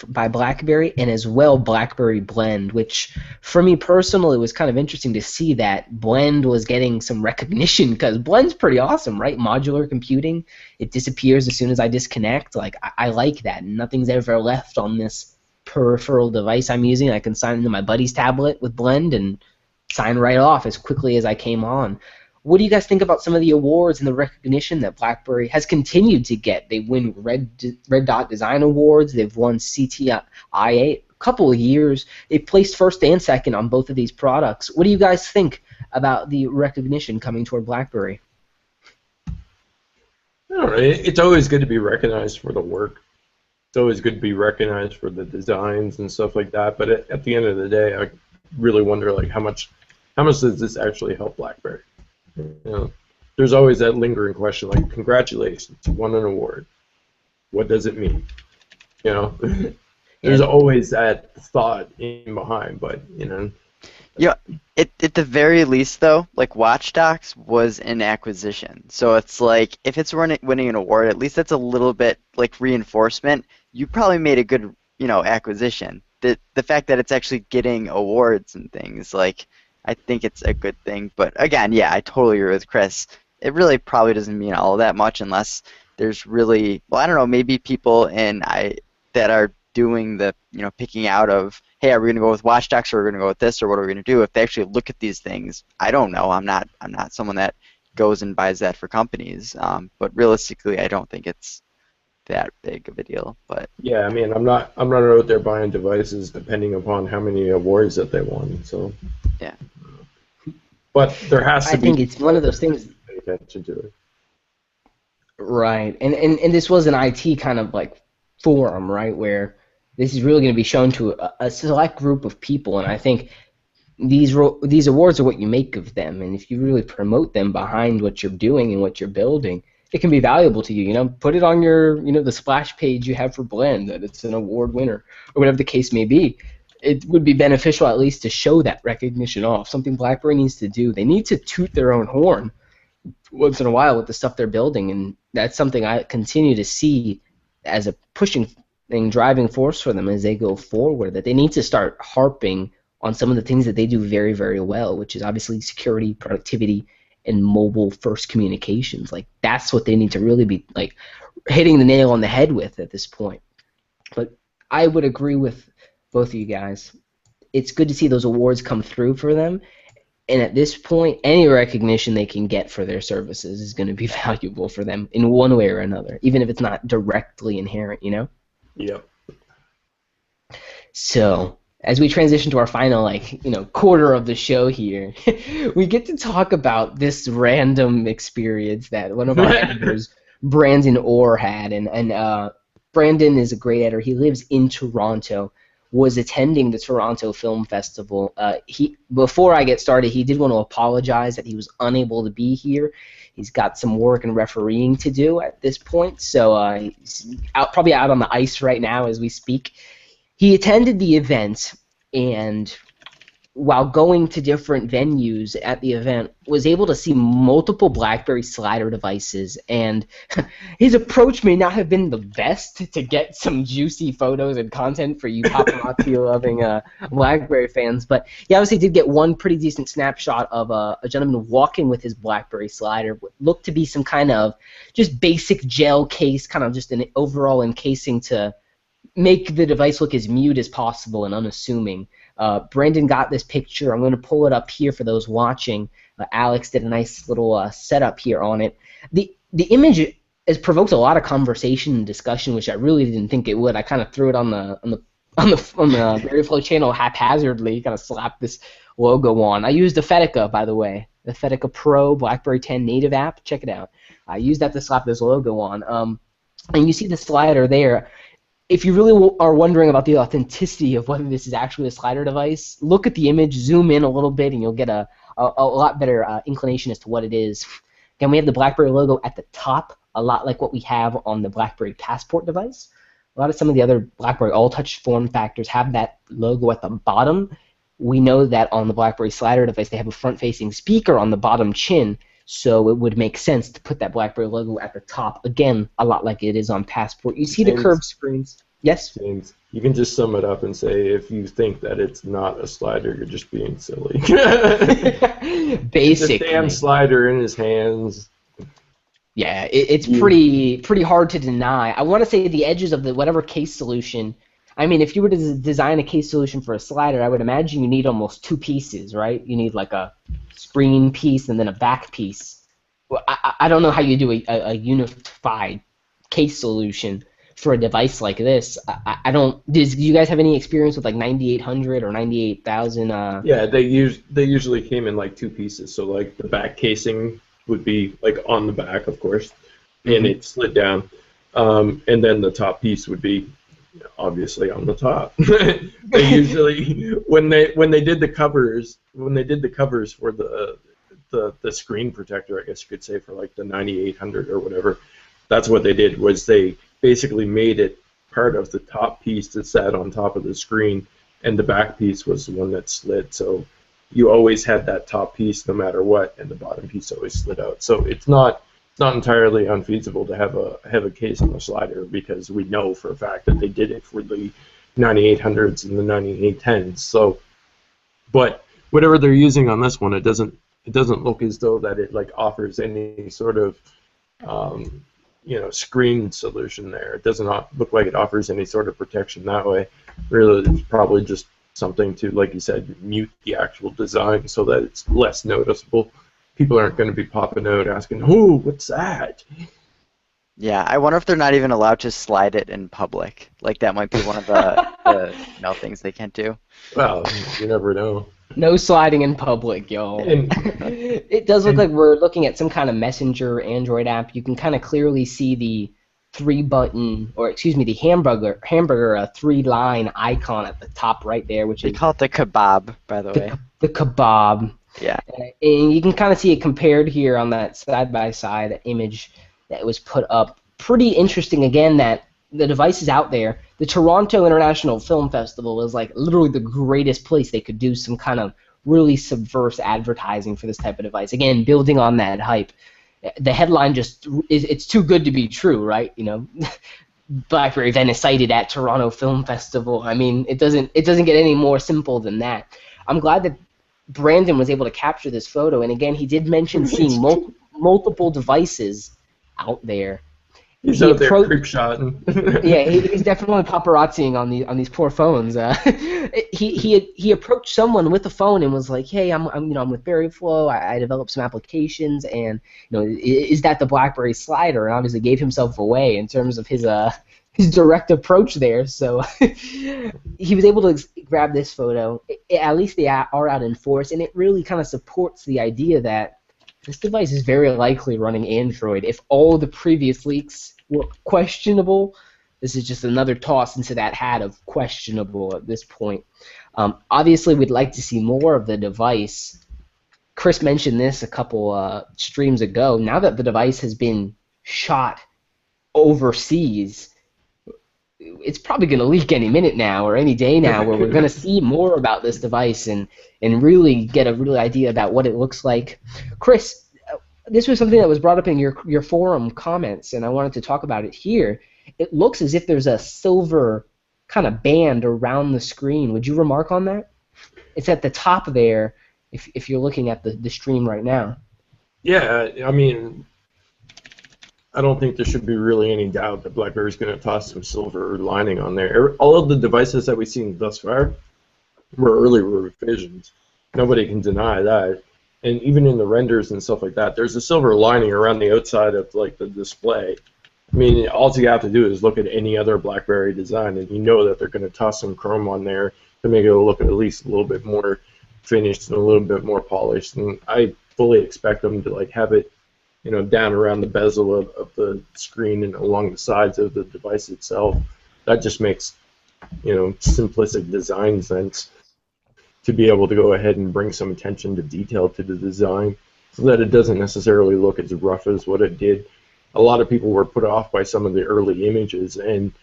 by BlackBerry, and as well BlackBerry Blend, which for me personally was kind of interesting to see that Blend was getting some recognition because Blend's pretty awesome, right? Modular computing, it disappears as soon as I disconnect. Like I like that. Nothing's ever left on this peripheral device I'm using. I can sign into my buddy's tablet with Blend and sign right off as quickly as I came on. What do you guys think about some of the awards and the recognition that BlackBerry has continued to get? They win Red Dot Design Awards. They've won CTIA a couple of years. They've placed first and second on both of these products. What do you guys think about the recognition coming toward BlackBerry? I don't know. It's always good to be recognized for the work. It's always good to be recognized for the designs and stuff like that. But at the end of the day, I really wonder like how much does this actually help BlackBerry? You know, there's always that lingering question like, congratulations, you won an award. What does it mean? You know, there's always that thought in behind, but you know. Yeah, at the very least though, like Watch Docs was an acquisition, so it's like if it's winning an award, at least that's a little bit like reinforcement. You probably made a good, you know, acquisition. The fact that it's actually getting awards and things, like I think it's a good thing. But again, yeah, I totally agree with Chris. It really probably doesn't mean all that much unless there's really, well, I don't know, maybe people that are doing the, you know, picking out of, hey, are we going to go with Watch Docs or are we going to go with this or what are we going to do? If they actually look at these things, I don't know. I'm not someone that goes and buys that for companies. But realistically, I don't think it's that big of a deal. But yeah, I mean, I'm not out there buying devices depending upon how many awards that they won. So yeah. But there has to be. I think it's one of those things. Pay attention to it. Right, and this was an IT kind of like forum, right, where this is really going to be shown to a select group of people, and I think these awards are what you make of them, and if you really promote them behind what you're doing and what you're building, it can be valuable to you. You know, put it on your, you know, the splash page you have for Blend that it's an award winner or whatever the case may be. It would be beneficial at least to show that recognition off. Something BlackBerry needs to do. They need to toot their own horn once in a while with the stuff they're building, and that's something I continue to see as a pushing thing, driving force for them as they go forward, that they need to start harping on some of the things that they do very, very well, which is obviously security, productivity, and mobile-first communications. Like, that's what they need to really be, like, hitting the nail on the head with at this point. But I would agree with both of you guys. It's good to see those awards come through for them, and at this point, any recognition they can get for their services is going to be valuable for them in one way or another, even if it's not directly inherent, you know? Yep. So, as we transition to our final, like, you know, quarter of the show here, we get to talk about this random experience that one of our editors, Brandon Orr, had, and Brandon is a great editor. He lives in Toronto, was attending the Toronto Film Festival. Before I get started, he did want to apologize that he was unable to be here. He's got some work and refereeing to do at this point, so he's probably out on the ice right now as we speak. He attended the event, and while going to different venues at the event, was able to see multiple BlackBerry slider devices, and his approach may not have been the best to get some juicy photos and content for you paparazzi-loving BlackBerry fans, but he obviously did get one pretty decent snapshot of a gentleman walking with his BlackBerry slider, what looked to be some kind of just basic gel case, kind of just an overall encasing to make the device look as mute as possible and unassuming. Brandon got this picture. I'm going to pull it up here for those watching. Alex did a nice little setup here on it. The image has provoked a lot of conversation and discussion, which I really didn't think it would. I kind of threw it on the BerryFlow channel haphazardly, kind of slapped this logo on. I used the Fetica, by the way, the Fetica Pro BlackBerry 10 native app. Check it out. I used that to slap this logo on. And you see the slider there. If you really are wondering about the authenticity of whether this is actually a slider device, look at the image, zoom in a little bit, and you'll get a lot better inclination as to what it is. Again, we have the BlackBerry logo at the top, a lot like what we have on the BlackBerry Passport device. A lot of some of the other BlackBerry all-touch form factors have that logo at the bottom. We know that on the BlackBerry slider device, they have a front-facing speaker on the bottom chin, so it would make sense to put that BlackBerry logo at the top. Again, a lot like it is on Passport. You see the curved screens. Yes. James, you can just sum it up and say if you think that it's not a slider, you're just being silly. It's a damn Basically. slider in his hands. Yeah, it's You, pretty hard to deny. I want to say the edges of the whatever case solution. I mean, if you were to design a case solution for a slider, I would imagine you need almost two pieces, right? You need like a screen piece and then a back piece. Well, I don't know how you do a unified case solution for a device like this. I don't. Do you guys have any experience with like 9800 or 98,000? yeah, they usually came in like two pieces. So like the back casing would be like on the back, of course, and Mhm. it slid down, and then the top piece would be obviously on the top. They usually when they did the covers for the screen protector, I guess you could say, for like the 9800 or whatever, that's what they did, was they basically made it part of the top piece that sat on top of the screen, and the back piece was the one that slid. So you always had that top piece no matter what, and the bottom piece always slid out. So it's not entirely unfeasible to have a case on the slider, because we know for a fact that they did it for the 9800s and the 9810s. So, but whatever they're using on this one, it doesn't look as though that it like offers any sort of um, screen solution there. It does not look like it offers any sort of protection that way. Really, it's probably just something to, like you said, mute the actual design so that it's less noticeable. People aren't going to be popping out asking, "Oh, what's that?" Yeah, I wonder if they're not even allowed to slide it in public. Like that might be one of the things they can't do. Well, you never know. No sliding in public, y'all. And It does look and like we're looking at some kind of messenger Android app. You can kind of clearly see the three button, or excuse me, the hamburger three line icon at the top right there, which They is call it the kebab, by the the way. the kebab. Yeah. And you can kind of see it compared here on that side by side image that was put up. Pretty interesting again that the device is out there. The Toronto International Film Festival is like literally the greatest place they could do some kind of really subversive advertising for this type of device. Again, building on that hype. The headline just is, it's too good to be true, right? You know, BlackBerry Venice sighted at Toronto Film Festival. I mean, it doesn't get any more simple than that. I'm glad that Brandon was able to capture this photo, and again, he did mention seeing multiple devices out there. he's He out there approached, creep shotting. yeah, he's definitely paparazziing on these poor phones. He approached someone with a phone and was like, "Hey, I'm with BerryFlow. I developed some applications, and is that the BlackBerry slider?" And obviously gave himself away in terms of his direct approach there. So he was able to grab this photo. At least they are out in force, and it really kind of supports the idea that this device is very likely running Android. If all the previous leaks were questionable, this is just another toss into that hat of questionable at this point. Obviously, we'd like to see more of the device. Chris mentioned this a couple streams ago. Now that the device has been shot overseas, it's probably going to leak any minute now or any day now, where we're going to see more about this device and really get a real idea about what it looks like. Chris, this was something that was brought up in your forum comments, and I wanted to talk about it here. It looks as if there's a silver kind of band around the screen. Would you remark on that? It's at the top there if you're looking at the stream right now. Yeah, I mean, I don't think there should be really any doubt that BlackBerry's going to toss some silver lining on there. All of the devices that we've seen thus far were early revisions. Nobody can deny that. And even in the renders and stuff like that, there's a silver lining around the outside of like the display. I mean, all you have to do is look at any other BlackBerry design, and you know that they're going to toss some chrome on there to make it look at least a little bit more finished and a little bit more polished. And I fully expect them to like have it, down around the bezel of the screen and along the sides of the device itself. That just makes, simplistic design sense, to be able to go ahead and bring some attention to detail to the design so that it doesn't necessarily look as rough as what it did. A lot of people were put off by some of the early images, and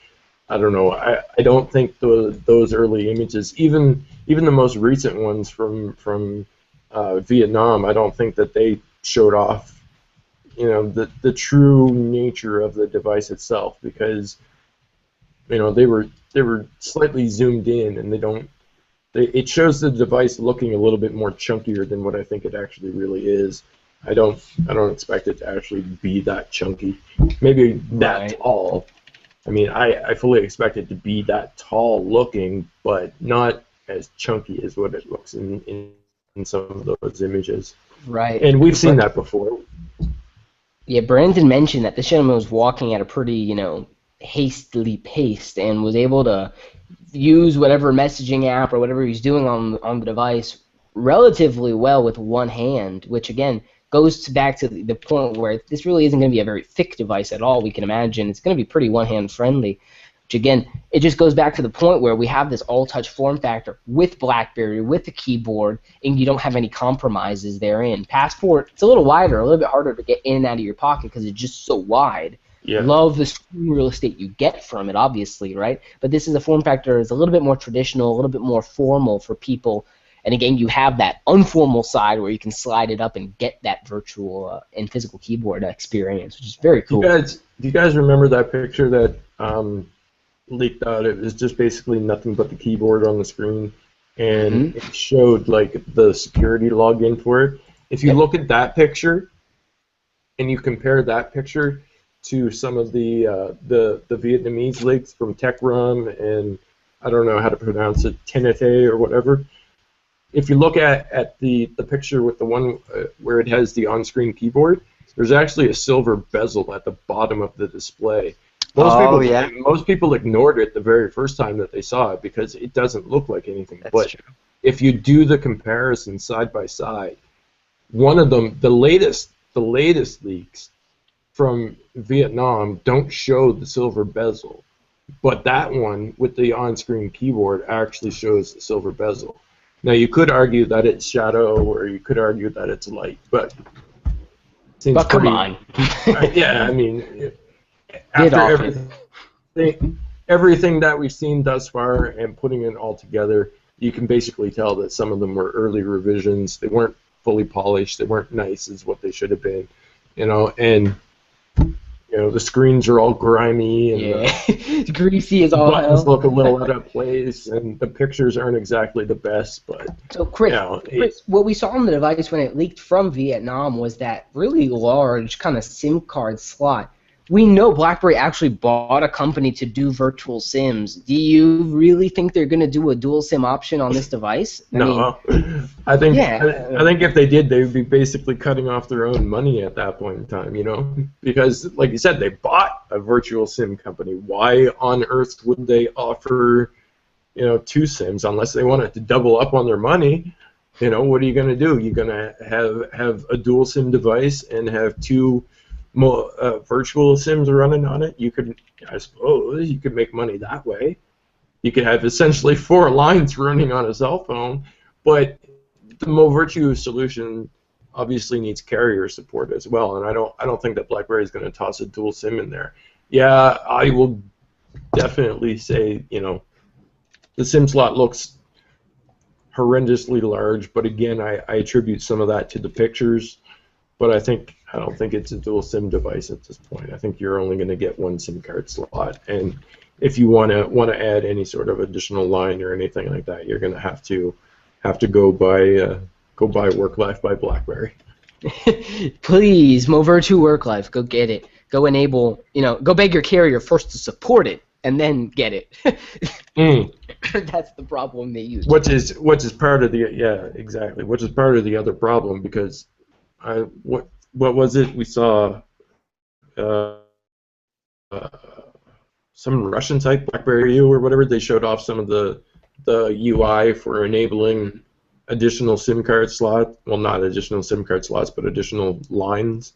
I don't know. I don't think those early images, even the most recent ones from Vietnam, I don't think that they showed off the true nature of the device itself, because You know, they were slightly zoomed in, and it shows the device looking a little bit more chunkier than what I think it actually really is. I don't expect it to actually be that chunky. Maybe that tall. I mean, I fully expect it to be that tall looking, but not as chunky as what it looks in some of those images. Right. And we've seen that before. Yeah, Brandon mentioned that this gentleman was walking at a pretty, hastily paced and was able to use whatever messaging app or whatever he's doing on the device relatively well with one hand, which again goes back to the point where this really isn't going to be a very thick device at all. We can imagine it's going to be pretty one-hand friendly, which again, it just goes back to the point where we have this all-touch form factor with BlackBerry, with the keyboard, and you don't have any compromises therein. Passport, it's a little wider, a little bit harder to get in and out of your pocket because it's just so wide. Yeah. Love the screen real estate you get from it, obviously, right? But this is a form factor that's a little bit more traditional, a little bit more formal for people. And again, you have that informal side where you can slide it up and get that virtual and physical keyboard experience, which is very cool. Do you guys remember that picture that leaked out? It was just basically nothing but the keyboard on the screen, and it showed like the security login for it. If you look at that picture, and you compare that picture to some of the Vietnamese leaks from TechRum and I don't know how to pronounce it, Tenete or whatever. If you look at the picture with the one where it has the on-screen keyboard, there's actually a silver bezel at the bottom of the display. Most people ignored it the very first time that they saw it because it doesn't look like anything. That's true. If you do the comparison side by side, one of them, the latest leaks from Vietnam don't show the silver bezel, but that one with the on-screen keyboard actually shows the silver bezel. Now you could argue that it's shadow, or you could argue that it's light, but come on. Yeah, I mean, after everything that we've seen thus far and putting it all together, you can basically tell that some of them were early revisions. They weren't fully polished. They weren't nice as what they should have been, and the screens are all grimy and greasy as all buttons hell. look a little out of place, and the pictures aren't exactly the best. But so, Chris, what we saw on the device when it leaked from Vietnam was that really large kind of SIM card slot. We know BlackBerry actually bought a company to do virtual SIMs. Do you really think they're going to do a dual SIM option on this device? I think if they did, they would be basically cutting off their own money at that point in time, because, like you said, they bought a virtual SIM company. Why on earth would they offer, two SIMs unless they wanted to double up on their money? What are you going to do? You're going to have a dual SIM device and have two virtual SIMs running on it. I suppose you could make money that way. You could have essentially 4 lines running on a cell phone, but the Movirtue solution obviously needs carrier support as well, and I don't think that BlackBerry is going to toss a dual SIM in there. Yeah, I will definitely say, the SIM slot looks horrendously large, but again, I attribute some of that to the pictures. But I don't think it's a dual SIM device at this point. I think you're only going to get one SIM card slot, and if you want to add any sort of additional line or anything like that, you're going to have to go buy WorkLife by BlackBerry. Please, Movirtue WorkLife, go get it. Go enable, go beg your carrier first to support it, and then get it. That's the problem they use. Which is part of the other problem, because what was it we saw? Some Russian site, BlackBerry or whatever, they showed off some of the UI for enabling additional SIM card slots. Well, not additional SIM card slots, but additional lines.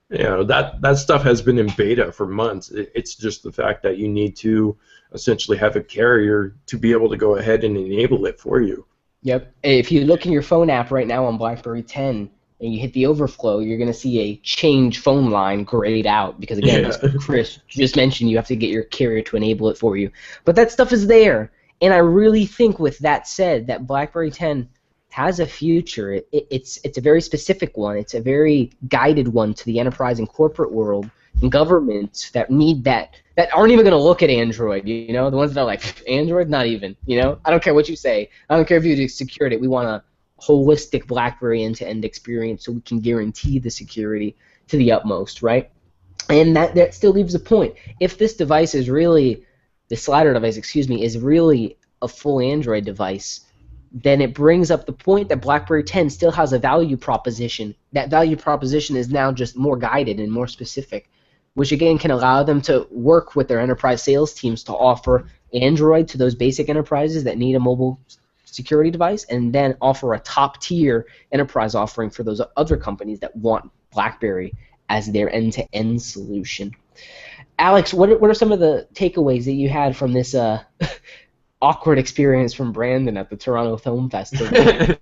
That stuff has been in beta for months. It's just the fact that you need to essentially have a carrier to be able to go ahead and enable it for you. Yep. If you look in your phone app right now on BlackBerry 10 and you hit the overflow, you're going to see a change phone line grayed out because, again, as Chris just mentioned, you have to get your carrier to enable it for you. But that stuff is there, and I really think, with that said, that BlackBerry 10 has a future. It's a very specific one. It's a very guided one to the enterprise and corporate world governments that need that aren't even going to look at Android, you know, the ones that are like, Android, not even, you know, I don't care what you say, I don't care if you secured it, we want a holistic BlackBerry end-to-end experience so we can guarantee the security to the utmost, right? And that still leaves a point. If this device is really, the slider device, excuse me, is really a full Android device, then it brings up the point that BlackBerry 10 still has a value proposition. That value proposition is now just more guided and more specific, which again can allow them to work with their enterprise sales teams to offer Android to those basic enterprises that need a mobile security device, and then offer a top-tier enterprise offering for those other companies that want BlackBerry as their end-to-end solution. Alex, what are some of the takeaways that you had from this awkward experience from Brandon at the Toronto Film Festival?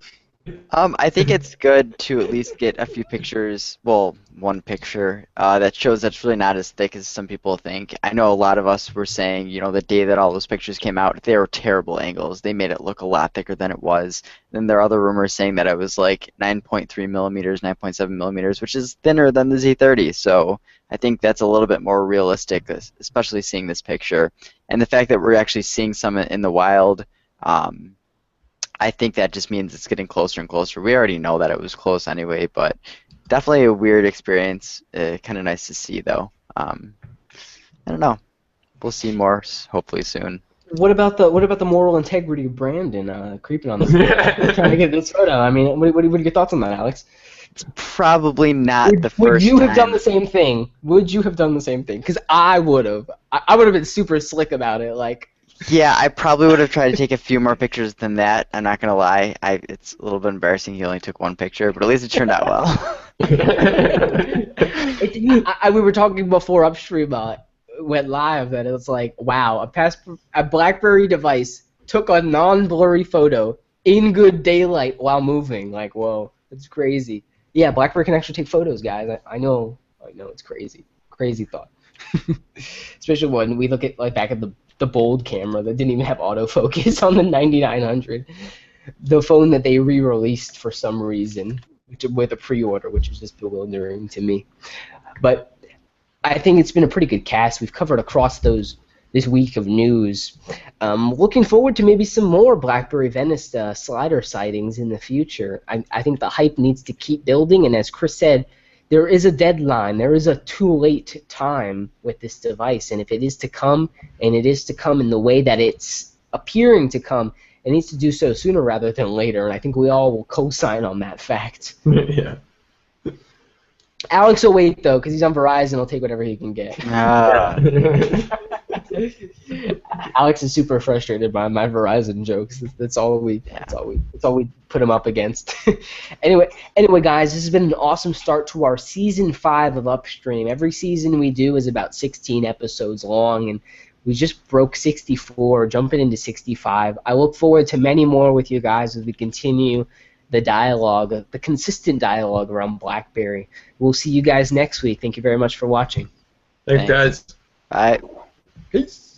I think it's good to at least get a few pictures, well, one picture, that shows that's really not as thick as some people think. I know a lot of us were saying, you know, the day that all those pictures came out, they were terrible angles. They made it look a lot thicker than it was. Then there are other rumors saying that it was like 9.3 millimeters, 9.7 millimeters, which is thinner than the Z30. So I think that's a little bit more realistic, especially seeing this picture. And the fact that we're actually seeing some in the wild, I think that just means it's getting closer and closer. We already know that it was close anyway, but definitely a weird experience. Kind of nice to see, though. I don't know. We'll see more hopefully soon. What about the moral integrity of Brandon creeping on this, trying to get this photo? I mean, what are your thoughts on that, Alex? It's probably not the first Would you have time. done the same thing? Would you have done the same thing? Because I would have. I would have been super slick about it, like. Yeah, I probably would have tried to take a few more pictures than that. I'm not gonna lie. It's a little bit embarrassing. He only took one picture, but at least it turned out well. We were talking before Upstream went live that it's like, wow, a BlackBerry device took a non-blurry photo in good daylight while moving. Like, whoa, that's crazy. Yeah, BlackBerry can actually take photos, guys. I know, it's crazy. Crazy thought. Especially when we look at back at the bold camera that didn't even have autofocus on the 9900, the phone that they re-released for some reason with a pre-order, which is just bewildering to me. But I think it's been a pretty good cast. We've covered across this week of news. Looking forward to maybe some more BlackBerry Venice slider sightings in the future. I think the hype needs to keep building, and as Chris said, there is a deadline. There is a too late time with this device, and if it is to come, and it is to come in the way that it's appearing to come, it needs to do so sooner rather than later, and I think we all will co-sign on that fact. Yeah. Alex will wait, though, because he's on Verizon. He'll take whatever he can get. Alex is super frustrated by my Verizon jokes. That's all we put him up against. Anyway, guys, this has been an awesome start to our season 5 of Upstream. Every season we do is about 16 episodes long, and we just broke 64, jumping into 65. I look forward to many more with you guys as we continue the dialogue, the consistent dialogue around BlackBerry. We'll see you guys next week. Thank you very much for watching. Thanks, guys. Bye. Peace.